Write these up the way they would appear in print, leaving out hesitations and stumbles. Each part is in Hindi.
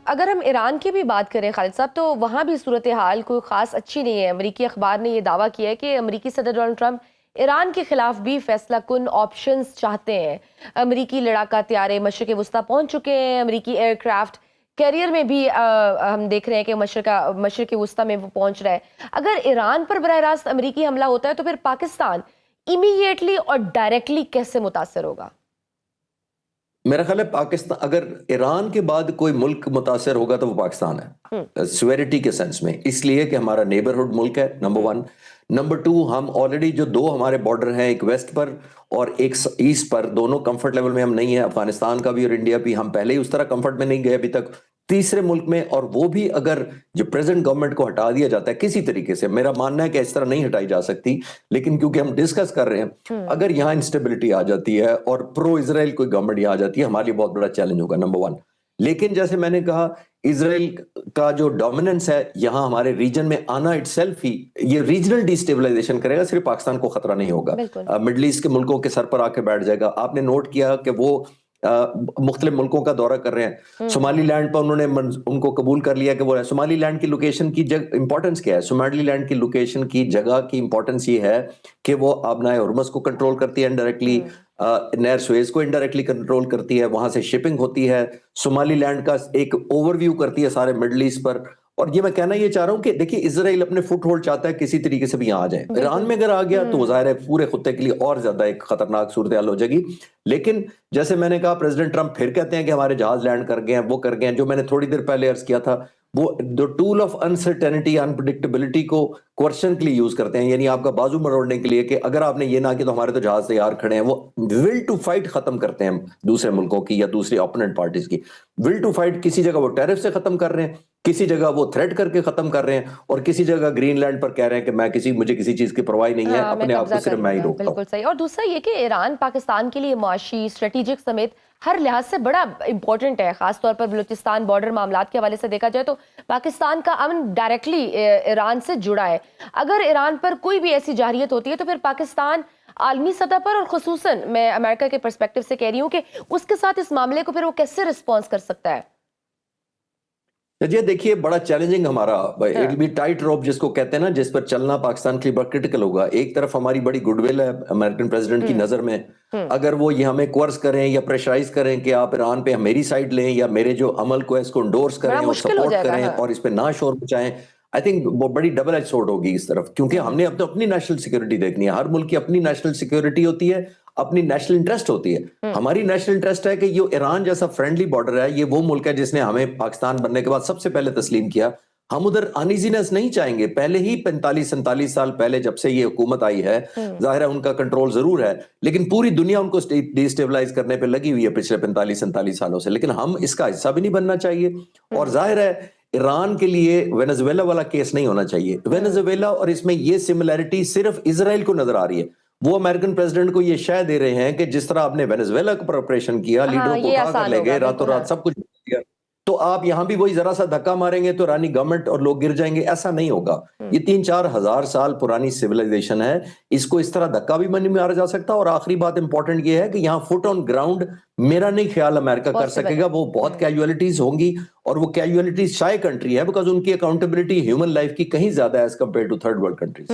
अगर हम ईरान की भी बात करें खालिद साहब, तो वहाँ भी सूरत हाल कोई ख़ास अच्छी नहीं है। अमरीकी अखबार ने यह दावा किया है कि अमरीकी सदर डोनाल्ड ट्रंप ईरान के खिलाफ भी फैसला कुन ऑप्शंस चाहते हैं। अमरीकी लड़ाका त्यारे मशरिक़ वस्ता पहुंच चुके हैं। अमरीकी एयरक्राफ्ट कैरियर में भी हम देख रहे हैं कि मशरिक़ वस्ता में वो पहुंच रहा है। अगर ईरान पर बरह रास्त अमरीकी हमला होता है तो फिर पाकिस्तान इमीडिएटली और डायरेक्टली कैसे मुतासर होगा? मेरा ख्याल है पाकिस्तान, अगर ईरान के बाद कोई मुल्क मुतासर होगा तो वो पाकिस्तान है, सिवेरिटी के सेंस में, इसलिए कि हमारा नेबरहुड मुल्क है, नंबर वन। नंबर टू, हम ऑलरेडी जो दो हमारे बॉर्डर हैं, एक वेस्ट पर और एक ईस्ट पर, दोनों कंफर्ट लेवल में हम नहीं है। अफगानिस्तान का भी और इंडिया भी, हम पहले ही उस तरह कंफर्ट में नहीं गए अभी तक तीसरे मुल्क में। और वो भी अगर जो प्रेजेंट गवर्नमेंट को हटा दिया जाता है किसी तरीके से, मेरा मानना है कि इस तरह नहीं हटाई जा सकती, लेकिन क्योंकि हम डिस्कस कर रहे हैं, अगर यहाँ इंस्टेबिलिटी आ जाती है और प्रो इजराइल कोई गवर्नमेंट यहाँ आ जाती है, हमारे लिए बहुत बड़ा चैलेंज होगा, नंबर वन। लेकिन जैसे मैंने कहा, इजराइल का जो डोमिनेंस है यहाँ हमारे रीजन में आना इटसेल्फ ही ये रीजनल डिस्टेबलाइजेशन करेगा, सिर्फ पाकिस्तान को खतरा नहीं होगा, मिडल ईस्ट के मुल्कों के सर पर आके बैठ जाएगा। आपने नोट किया कि वो मुख्तलिफ मुल्कों का दौरा कर रहे हैं। सोमालीलैंड पर उन्होंने उनको कबूल कर लिया कि वो सोमालीलैंड की लोकेशन की इंपॉर्टेंस क्या है? सोमालीलैंड की लोकेशन की जगह की इंपॉर्टेंस ये है कि वो आबनाए हुर्मुज़ को कंट्रोल करती है इनडायरेक्टली, नहर सुएज को इनडायरेक्टली कंट्रोल करती है, वहां से शिपिंग होती है, सोमालीलैंड का एक ओवरव्यू करती है सारे मिडल ईस्ट पर। और ये मैं कहना ये चाह रहा हूं कि देखिए, इजराइल अपने फुट होल्ड चाहता है किसी तरीके से भी यहाँ आ जाए। ईरान में अगर आ गया तो जाहिर है पूरे खुत्ते के लिए और ज्यादा एक खतरनाक सूरत हाल हो जाएगी। लेकिन जैसे मैंने कहा, प्रेसिडेंट ट्रंप फिर कहते हैं कि हमारे जहाज लैंड कर गए हैं, वो कर गए हैं। जो मैंने थोड़ी देर पहले अर्ज किया था, वो the tool of uncertainty, unpredictability को क्वेश्चन के लिए यूज करते हैं, यानी आपका बाजू मरोड़ने के लिए कि अगर आपने ये ना किया तो हमारे तो जहाज तैयार खड़े हैं। वो विल टू फाइट खत्म करते हैं दूसरे मुल्कों की या दूसरी ओपोनेंट पार्टीज की। विल टू फाइट किसी जगह वो टैरिफ से खत्म कर रहे हैं, किसी जगह वो थ्रेट करके खत्म कर रहे हैं, और किसी जगह ग्रीनलैंड पर कह रहे हैं कि मुझे किसी चीज की परवाह नहीं है, अपने आप को सिर्फ मैं ही रोकता हूं। बिल्कुल सही। और दूसरा ये कि ईरान पाकिस्तान के लिए माशी, स्ट्रेटेजिक समेत हर लिहाज से बड़ा इंपॉर्टेंट है, खासतौर पर बलूचिस्तान बॉर्डर मामलात के हवाले से देखा जाए तो पाकिस्तान का अमन डायरेक्टली ईरान से जुड़ा है। अगर ईरान पर कोई भी ऐसी जारहियत होती है तो फिर पाकिस्तान आलमी सतह पर, और खुसूसन मैं अमेरिका के पर्सपेक्टिव से कह रही हूँ, कि उसके साथ इस मामले को फिर वो कैसे रिस्पॉन्स कर सकता है? ये देखिए, बड़ा चैलेंजिंग हमारा इट बी टाइट रोप जिसको कहते हैं ना, जिस पर चलना पाकिस्तान के लिए बड़ा क्रिटिकल होगा। एक तरफ हमारी बड़ी गुडविल है अमेरिकन प्रेसिडेंट की नजर में, अगर वो ये हमें कोर्स करें या प्रेशराइज करें कि आप ईरान पे मेरी साइड लें या मेरे जो अमल को है इसको इंडोर्स करें और सपोर्ट करें और इस पे ना शोर मचाएं, आई थिंक वो बड़ी डबल एज सोर्ड होगी इस तरफ। क्योंकि हमने अब तो अपनी नेशनल सिक्योरिटी देखनी है, हर मुल्क की अपनी नेशनल सिक्योरिटी होती है, अपनी नेशनल इंटरेस्ट होती है। हमारी नेशनल इंटरेस्ट है कि ये ईरान जैसा फ्रेंडली बॉर्डर है, ये वो मुल्क है जिसने हमें पाकिस्तान बनने के बाद सबसे पहले तस्लीम किया। हम उधर अनइजीनेस नहीं चाहेंगे। पहले ही 45-47 साल पहले जब से ये हुकूमत आई है, जाहिर है उनका कंट्रोल जरूर है, लेकिन पूरी दुनिया उनको डिस्टेबलाइज करने पे लगी हुई है पिछले 45-47 सालों से, लेकिन हम इसका हिस्सा भी नहीं बनना चाहिए। और जाहिर है ईरान के लिए वेनेजुएला वाला केस नहीं होना चाहिए। वेनेजुएला और इसमें ये सिमिलैरिटी सिर्फ इजराइल को नजर आ रही है। वो अमेरिकन प्रेसिडेंट को ये शय दे रहे हैं कि जिस तरह आपने वेनेजुएला पर ऑपरेशन किया, लीडरों को उठा कर ले गए, रातों रात सब कुछ किया, तो आप यहां भी वही जरा सा धक्का मारेंगे तो ईरानी गवर्नमेंट और लोग गिर जाएंगे। ऐसा नहीं होगा। ये 3-4 हजार साल पुरानी सिविलाइजेशन है, इसको इस तरह धक्का भी नहीं मारा जा सकता। और आखिरी बात इंपॉर्टेंट ये है कि यहाँ फुट ऑन ग्राउंड मेरा नहीं ख्याल अमेरिका कर सकेगा। वो बहुत कैजुअलिटीज होंगी, और वो कैजुअलिटीज शाय कंट्री है बिकॉज उनकी अकाउंटेबिलिटी ह्यूमन लाइफ की कहीं ज्यादा है as compare to third world countries.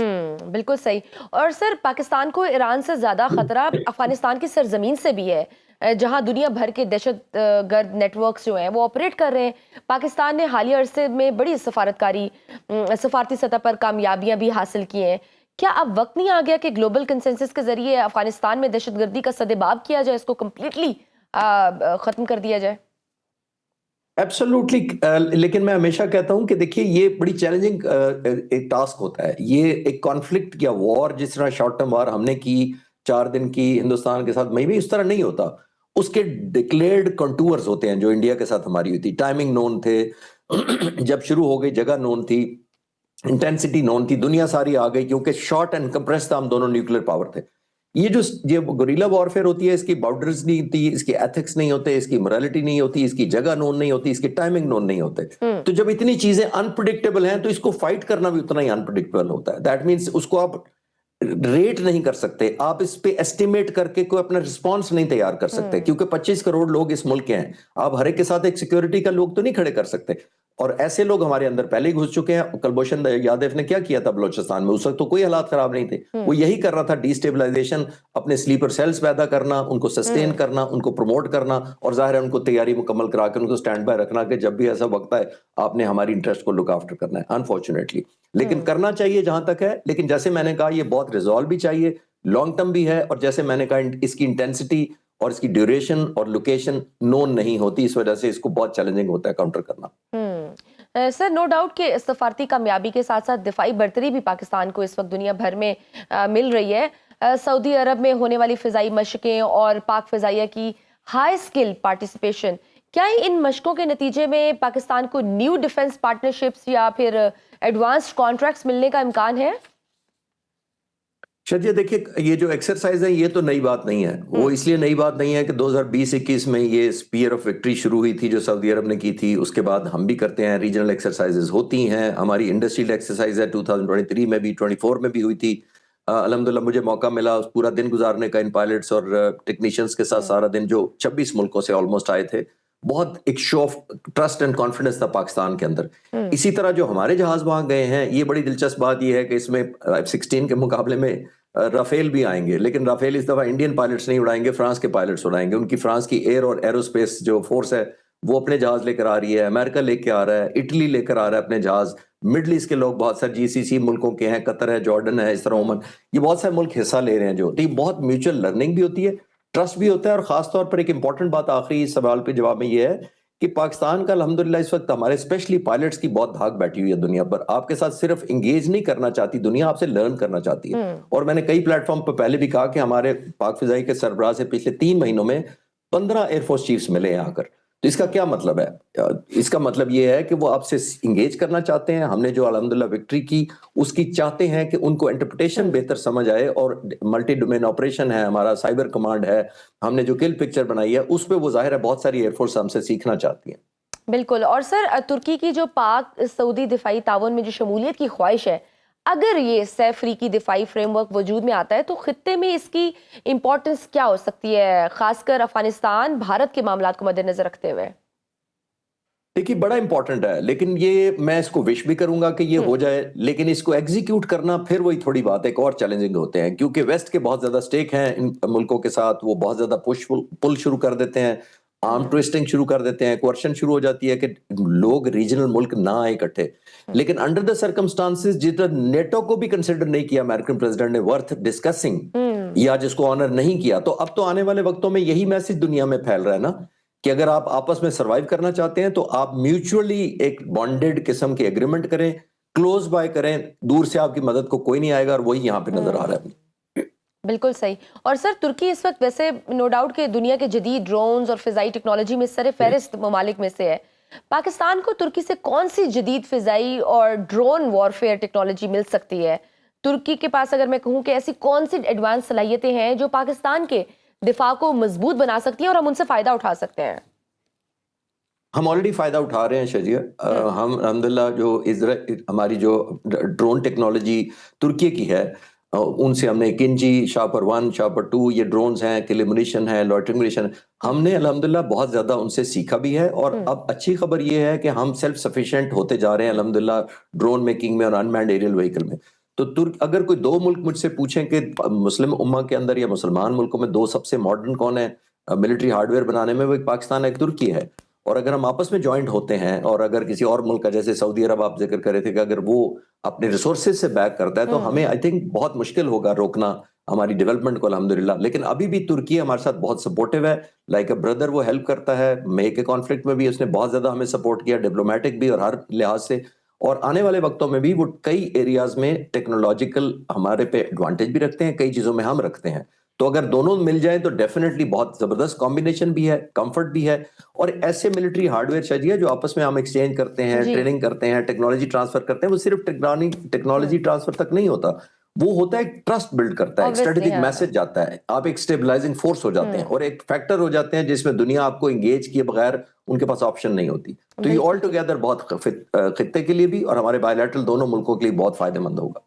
बिल्कुल सही। और सर, पाकिस्तान को ईरान से ज्यादा खतरा अफगानिस्तान की सरजमीन से भी है, जहां दुनिया भर के दहशतगर्द नेटवर्क्स जो हैं वो ऑपरेट कर रहे हैं। पाकिस्तान ने हालिया अरसे में बड़ी सफारती सतह पर कामयाबियां भी हासिल की हैं। क्या अब वक्त नहीं आ गया कि ग्लोबल कंसेंसस के जरिए अफगानिस्तान में दहशतगर्दी का सदेबाब किया जाए, इसको कंप्लीटली खत्म कर दिया जाए? एब्सोल्युटली। लेकिन मैं हमेशा कहता हूं कि देखिए, ये बड़ी चैलेंजिंग एक टास्क होता है। ये एक कॉन्फ्लिक्ट या वॉर जिस तरह शॉर्ट टर्म वार हमने की 4 दिन की हिंदुस्तान के साथ, में भी उस तरह नहीं होता। उसके डिक्लेयर्ड कंटूर्स होते हैं, जो इंडिया के साथ हमारी हुई थी। टाइमिंग नोन थे जब शुरू हो गई, जगह नोन थी, इंटेंसिटी नोन थी, दुनिया सारी आ गई, क्योंकि शॉर्ट एंड कंप्रेस था, हम दोनों न्यूक्लियर पावर थे। ये गुरिल्ला वॉरफेयर होती है, इसकी बाउंड्रीज नहीं होती, इसके एथिक्स नहीं होते, इसकी मोरालिटी नहीं होती, इसकी जगह नोन नहीं होती, इसकी टाइमिंग नोन नहीं होते। तो जब इतनी चीजें अनप्रिडिक्टेबल हैं तो इसको फाइट करना भी उतना ही अनप्रिडिक्टेबल होता है। दैट मीन्स उसको आप रेट नहीं कर सकते, आप इस पे एस्टिमेट करके कोई अपना रिस्पांस नहीं तैयार कर सकते, क्योंकि 25 करोड़ लोग इस मुल्क के हैं। आप हर एक के साथ एक सिक्योरिटी का लोग तो नहीं खड़े कर सकते, और ऐसे लोग हमारे अंदर पहले ही घुस चुके हैं। कुलभूषण यादव ने क्या किया था बलोचिस्तान में, उस वक्त तो कोई हालात खराब नहीं थे, वो यही कर रहा था, डिस्टेबलाइजेशन, अपने स्लीपर सेल्स पैदा करना, उनको सस्टेन करना, उनको प्रमोट करना, और जाहिर है उनको तैयारी मुकम्मल करा के उनको स्टैंड बाय रखना कि जब भी ऐसा वक्त आए आपने हमारी इंटरेस्ट को लुक आफ्टर करना है, अनफॉर्चुनेटली। लेकिन करना चाहिए जहां तक है, लेकिन जैसे मैंने कहा ये बहुत रिजॉल्व भी चाहिए, लॉन्ग टर्म भी है, और जैसे मैंने कहा इसकी इंटेंसिटी और इसकी ड्यूरेशन और लोकेशन नोन नहीं होती, इस वजह से इसको बहुत चैलेंजिंग होता है काउंटर करना। सर, नो डाउट कि सफारती कामयाबी के साथ साथ दिफाई बर्तरी भी पाकिस्तान को इस वक्त दुनिया भर में मिल रही है। सऊदी अरब में होने वाली फिजाई मशकें और पाक फिजाइया की हाई स्किल पार्टिसिपेशन, क्या इन मशकों के नतीजे में पाकिस्तान को न्यू डिफेंस पार्टनरशिप्स या फिर एडवांस्ड कॉन्ट्रैक्ट्स मिलने का इम्कान है? शायद ये देखिए, ये जो एक्सरसाइज है ये तो नई बात नहीं है। वो इसलिए नई बात नहीं है कि 2020-21 में ये स्पीयर ऑफ विक्ट्री शुरू हुई थी जो सऊदी अरब ने की थी, उसके बाद हम भी करते हैं, रीजनल एक्सरसाइजेज होती हैं, हमारी इंडस्ट्रियल एक्सरसाइज है 2023 में भी, 24 में भी हुई थी। अल्हम्दुलिल्लाह मुझे मौका मिला उस पूरा दिन गुजारने का इन पायलट्स और टेक्नीशियंस के साथ, सारा दिन, जो 26 मुल्कों से ऑलमोस्ट आए थे। बहुत एक show off trust and confidence था पाकिस्तान के अंदर। इसी तरह जो हमारे जहाज वहां गए हैं, ये बड़ी दिलचस्प बात ये है कि इसमें F-16 के मुकाबले में राफेल भी आएंगे, लेकिन राफेल इस दफा इंडियन पायलट्स नहीं उड़ाएंगे, फ्रांस के पायलट्स उड़ाएंगे। उनकी फ्रांस की एयर और एरोस्पेस जो फोर्स है वो अपने जहाज लेकर आ रही है, अमेरिका लेकर आ रहा है, इटली लेकर आ रहा है अपने जहाज, मिडल ईस्ट के लोग बहुत सारे GCC मुल्कों के हैं, कतर है, जॉर्डन है, इस तरह ओमन, ये बहुत सारे मुल्क हिस्सा ले रहे हैं। जो तो ये बहुत म्यूचुअल लर्निंग भी होती है, ट्रस्ट भी होता है, और खासतौर पर एक इंपॉर्टेंट बात आखिरी सवाल पे जवाब में ये है कि पाकिस्तान का अल्हम्दुलिल्लाह इस वक्त हमारे स्पेशली पायलट्स की बहुत धाक बैठी हुई है दुनिया पर। आपके साथ सिर्फ इंगेज नहीं करना चाहती दुनिया, आपसे लर्न करना चाहती है। और मैंने कई प्लेटफॉर्म पर पहले भी कहा कि हमारे पाक फिजाई के सरबराह से पिछले 3 महीनों में 15 एयरफोर्स चीफ्स मिले हैं आकर। तो इसका क्या मतलब है? इसका मतलब ये है कि वो आपसे इंगेज करना चाहते हैं। हमने जो अल्हम्दुलिल्लाह विक्ट्री की उसकी चाहते हैं कि उनको इंटरप्रिटेशन बेहतर समझ आए, और मल्टी डोमेन ऑपरेशन है, हमारा साइबर कमांड है, हमने जो किल पिक्चर बनाई है उस पर वो जाहिर है बहुत सारी एयरफोर्स हमसे सीखना चाहती है। बिल्कुल। और सर, तुर्की की जो पाक सऊदी दिफाई ताउन में जो शमूलियत की ख्वाहिश है, अगर ये सैफ-फ्रीकी दिफाई फ्रेमवर्क वजूद में आता है तो खित्ते में इसकी इम्पोर्टेंस क्या हो सकती है, खासकर अफगानिस्तान भारत के मामलात को मद्देनजर रखते हुए? देखिए बड़ा इंपॉर्टेंट है, लेकिन ये मैं इसको विश भी करूंगा कि ये हो जाए, लेकिन इसको एग्जीक्यूट करना फिर वही थोड़ी बात है, एक और चैलेंजिंग होते हैं, क्योंकि वेस्ट के बहुत ज्यादा स्टेक हैं इन मुल्कों के साथ। वो बहुत ज्यादा पुल शुरू कर देते हैं, आर्म ट्विस्टिंग शुरू कर देते हैं, क्वेश्चन शुरू हो जाती है कि लोग रीजनल मुल्क ना आए इकट्ठे। लेकिन अंडर द सर्कमस्टांसेस जितना नेटो को भी कंसिडर नहीं किया अमेरिकन प्रेसिडेंट ने वर्थ डिस्कसिंग, या जिसको ऑनर नहीं किया, तो अब तो आने वाले वक्तों में यही मैसेज दुनिया में फैल रहा है ना कि अगर आप आपस में सरवाइव करना चाहते हैं तो आप म्यूचुअली एक बॉन्डेड किस्म के एग्रीमेंट करें, क्लोज बाय करें, दूर से आपकी मदद को कोई नहीं आएगा, और वही यहाँ पे नजर आ रहा है। बिल्कुल सही। और सर, तुर्की इस वक्त वैसे नो डाउट कि दुनिया के जदीद ड्रोन्स और फिजाई टेक्नोलॉजी में सर फहरिस्त ममालिक में से है। पाकिस्तान को तुर्की से कौन सी जदीद फिजाई और ड्रोन वॉरफेयर टेक्नोलॉजी मिल सकती है? तुर्की के पास अगर मैं कहूँ कि ऐसी कौन सी एडवांस सलाहियतें हैं जो पाकिस्तान के दिफा को मजबूत बना सकती हैं और हम उनसे फायदा उठा सकते हैं? हम ऑलरेडी फायदा उठा रहे हैं शजिया। हम अल्हम्दुलिल्लाह जो हमारी जो ड्रोन टेक्नोलॉजी तुर्की की है, उनसे हमने किंजी, शापर 1, शापर 2, ये ड्रोन्स हैं, किल मुनिशन है, लॉइटरिंग मुनिशन, हमने अल्हम्दुलिल्लाह बहुत ज्यादा उनसे सीखा भी है। और अब अच्छी खबर ये है कि हम सेल्फ सफिशिएंट होते जा रहे हैं अल्हम्दुलिल्लाह ड्रोन मेकिंग में और अनमैन्ड एरियल व्हीकल में। तो अगर कोई 2 मुल्क मुझसे पूछें कि मुस्लिम उम्मा के अंदर या मुसलमान मुल्कों में 2 सबसे मॉडर्न कौन है मिलिट्री हार्डवेयर बनाने में, वो एक पाकिस्तान है, एक तुर्की है। और अगर हम आपस में ज्वाइंट होते हैं, और अगर किसी और मुल्क का, जैसे सऊदी अरब आप जिक्र कर रहे थे, कि अगर वो अपने रिसोर्सेज से बैक करता है तो हमें आई थिंक बहुत मुश्किल होगा रोकना हमारी डेवलपमेंट को अल्हम्दुलिल्लाह। लेकिन अभी भी तुर्की हमारे साथ बहुत सपोर्टिव है, लाइक अ ब्रदर वो हेल्प करता है। मई के कॉन्फ्लिक्ट में भी उसने बहुत ज्यादा हमें सपोर्ट किया, डिप्लोमेटिक भी और हर लिहाज से। और आने वाले वक्तों में भी वो कई एरियाज में टेक्नोलॉजिकल हमारे पे एडवांटेज भी रखते हैं, कई चीजों में हम रखते हैं। तो अगर दोनों मिल जाए तो डेफिनेटली बहुत जबरदस्त कॉम्बिनेशन भी है, कंफर्ट भी है। और ऐसे मिलिट्री हार्डवेयर चाहिए जो आपस में हम एक्सचेंज करते हैं, ट्रेनिंग करते हैं, टेक्नोलॉजी ट्रांसफर करते हैं। वो सिर्फ टेक्नोलॉजी ट्रांसफर तक नहीं होता, वो होता है ट्रस्ट बिल्ड करता है, एक स्ट्रेटेजिक मैसेज जाता है, आप एक स्टेबलाइजिंग फोर्स हो जाते हैं और एक फैक्टर हो जाते हैं जिसमें दुनिया आपको एंगेज किए बगैर उनके पास ऑप्शन नहीं होती। तो ये ऑल टुगेदर बहुत खित्ते के लिए भी और हमारे बायलैटरल दोनों मुल्कों के लिए बहुत फायदेमंद होगा।